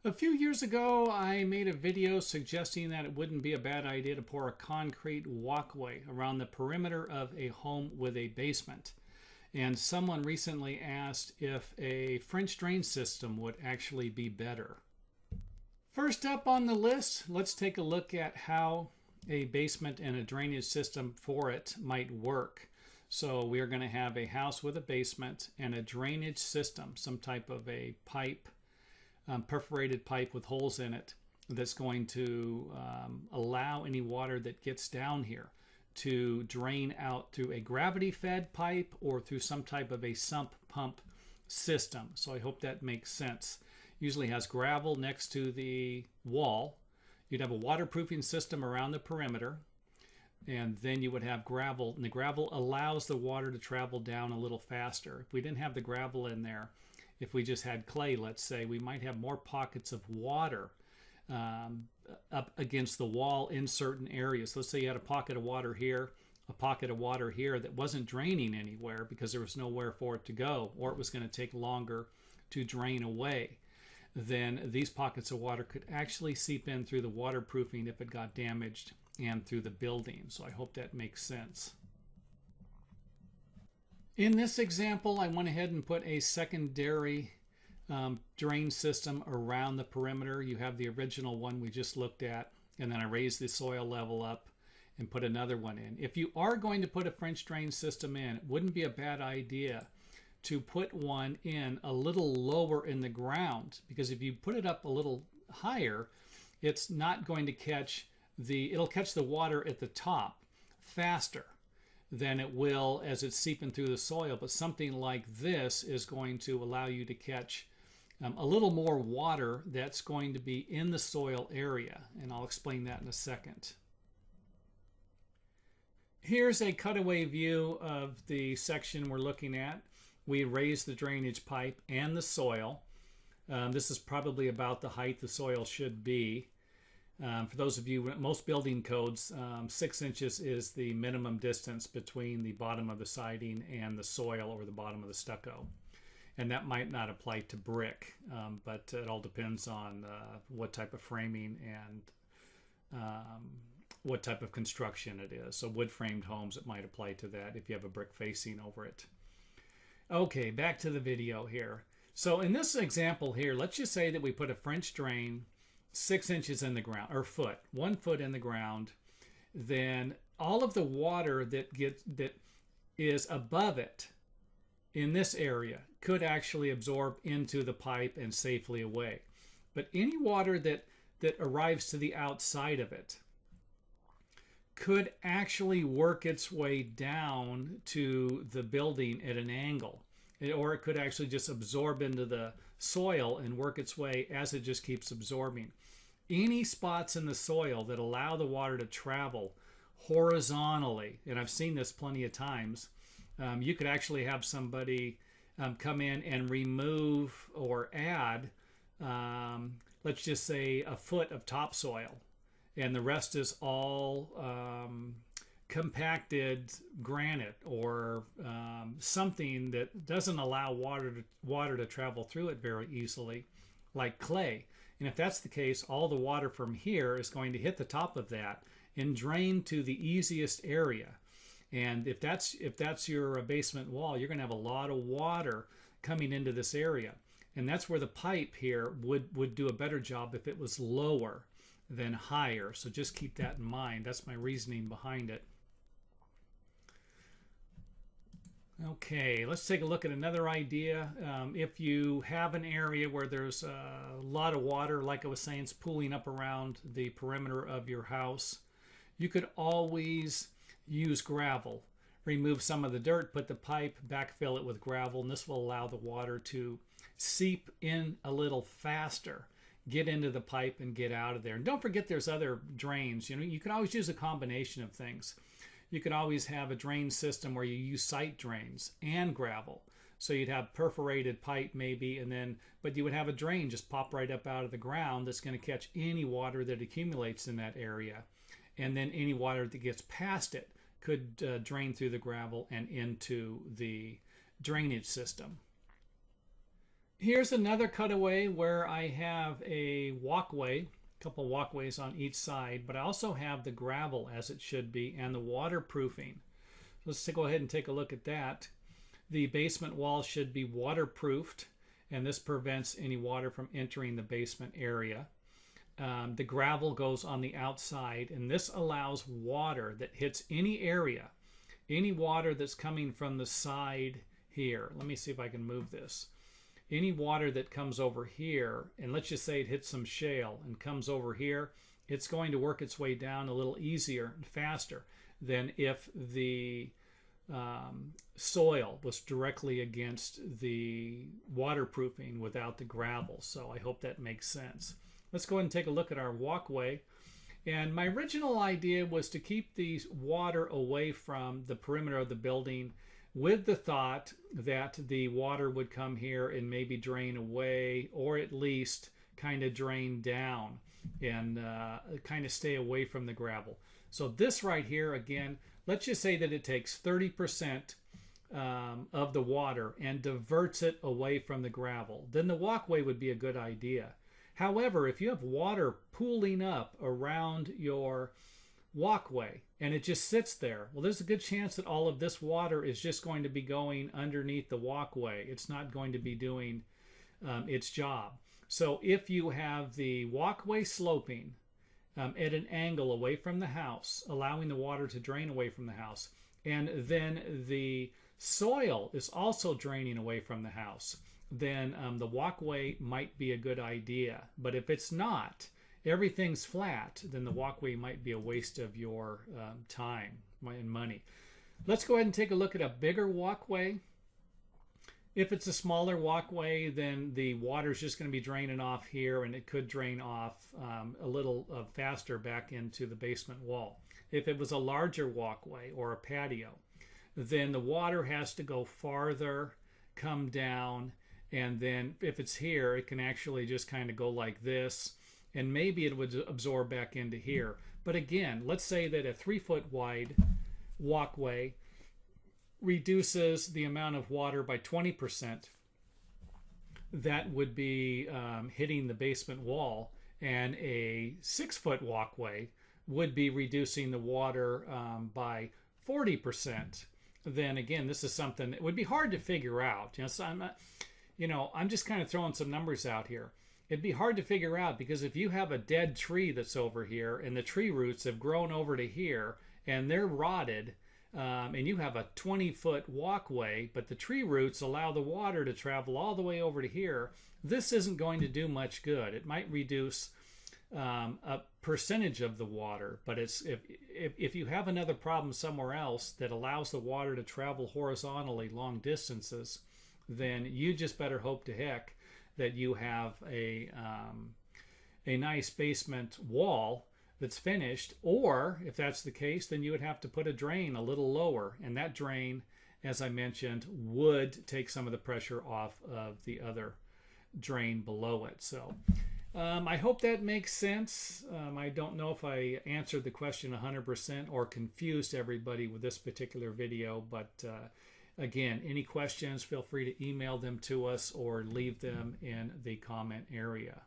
A few years ago, I made a video suggesting that it wouldn't be a bad idea to pour a concrete walkway around the perimeter of a home with a basement. And someone recently asked if a French drain system would actually be better. First up on the list, let's take a look at how a basement and a drainage system for it might work. So we are going to have a house with a basement and a drainage system, some type of a pipe, perforated pipe with holes in it that's going to allow any water that gets down here to drain out through a gravity fed pipe or through some type of a sump pump system. So I hope that makes sense. Usually has gravel next to the wall. You'd have a waterproofing system around the perimeter, and then you would have gravel, and the gravel allows the water to travel down a little faster. If we didn't have the gravel in there, if we just had clay, let's say, we might have more pockets of water up against the wall in certain areas. Let's say you had a pocket of water here, a pocket of water here that wasn't draining anywhere because there was nowhere for it to go, or it was going to take longer to drain away. Then these pockets of water could actually seep in through the waterproofing if it got damaged and through the building. So I hope that makes sense. In this example, I went ahead and put a secondary drain system around the perimeter. You have the original one we just looked at, and then I raised the soil level up and put another one in. If you are going to put a French drain system in, it wouldn't be a bad idea to put one in a little lower in the ground, because if you put it up a little higher, it's not going to it'll catch the water at the top faster than it will as it's seeping through the soil. But something like this is going to allow you to catch a little more water that's going to be in the soil area, and I'll explain that in a second. Here's a cutaway view of the section we're looking at. We raised the drainage pipe and the soil. This is probably about the height the soil should be. For those of you, most building codes, 6 inches is the minimum distance between the bottom of the siding and the soil or the bottom of the stucco. And that might not apply to brick, but it all depends on what type of framing and what type of construction it is. So wood framed homes, it might apply to that if you have a brick facing over it. Okay, back to the video here. So in this example here, let's just say that we put a French drain 6 inches in the ground, or 1 foot in the ground. Then all of the water that is above it in this area could actually absorb into the pipe and safely away. But any water that arrives to the outside of it could actually work its way down to the building at an angle, or it could actually just absorb into the soil and work its way as it just keeps absorbing. Any spots in the soil that allow the water to travel horizontally, and I've seen this plenty of times, you could actually have somebody come in and remove or add, let's just say, a foot of topsoil, and the rest is all compacted granite or something that doesn't allow water to travel through it very easily, like clay. And if that's the case, all the water from here is going to hit the top of that and drain to the easiest area. And if that's your basement wall, you're going to have a lot of water coming into this area. And that's where the pipe here would do a better job if it was lower than higher. So just keep that in mind. That's my reasoning behind it. Okay, let's take a look at another idea. If you have an area where there's a lot of water, like I was saying, it's pooling up around the perimeter of your house, you could always use gravel. Remove some of the dirt, put the pipe, backfill it with gravel, and this will allow the water to seep in a little faster, get into the pipe and get out of there. And don't forget there's other drains. You can always use a combination of things. You could always have a drain system where you use site drains and gravel. So you'd have perforated pipe maybe, but you would have a drain just pop right up out of the ground that's going to catch any water that accumulates in that area. And then any water that gets past it could drain through the gravel and into the drainage system. Here's another cutaway where I have a walkway, a couple walkways on each side, but I also have the gravel as it should be and the waterproofing. Let's go ahead and take a look at that. The basement wall should be waterproofed, and this prevents any water from entering the basement area. The gravel goes on the outside, and this allows water that hits any area, any water that's coming from the side here. Let me see if I can move this. Any water that comes over here, and let's just say it hits some shale and comes over here, it's going to work its way down a little easier and faster than if the soil was directly against the waterproofing without the gravel. So I hope that makes sense. Let's go ahead and take a look at our walkway. And my original idea was to keep the water away from the perimeter of the building, with the thought that the water would come here and maybe drain away, or at least kind of drain down and kind of stay away from the gravel. So this right here, again, let's just say that it takes 30% of the water and diverts it away from the gravel. Then the walkway would be a good idea. However, if you have water pooling up around your walkway and it just sits there, well, there's a good chance that all of this water is just going to be going underneath the walkway. It's not going to be doing its job. So if you have the walkway sloping at an angle away from the house, allowing the water to drain away from the house, and then the soil is also draining away from the house, then the walkway might be a good idea. But if it's not, everything's flat, then the walkway might be a waste of your time and money. Let's go ahead and take a look at a bigger walkway. If it's a smaller walkway, then the water's just going to be draining off here, and it could drain off a little faster back into the basement wall. If it was a larger walkway or a patio, then the water has to go farther, come down, and then if it's here, it can actually just kind of go like this, and maybe it would absorb back into here. But again, let's say that a 3-foot wide walkway reduces the amount of water by 20%. That would be hitting the basement wall, and a 6-foot walkway would be reducing the water by 40%. Then again, this is something that would be hard to figure out. So I'm just kind of throwing some numbers out here. It'd be hard to figure out, because if you have a dead tree that's over here and the tree roots have grown over to here and they're rotted, and you have a 20-foot walkway, but the tree roots allow the water to travel all the way over to here, this isn't going to do much good. It might reduce a percentage of the water, but it's if you have another problem somewhere else that allows the water to travel horizontally long distances, then you just better hope to heck that you have a nice basement wall that's finished, or if that's the case, then you would have to put a drain a little lower, and that drain, as I mentioned, would take some of the pressure off of the other drain below it. So I hope that makes sense. I don't know if I answered the question 100% or confused everybody with this particular video, but again, any questions, feel free to email them to us or leave them in the comment area.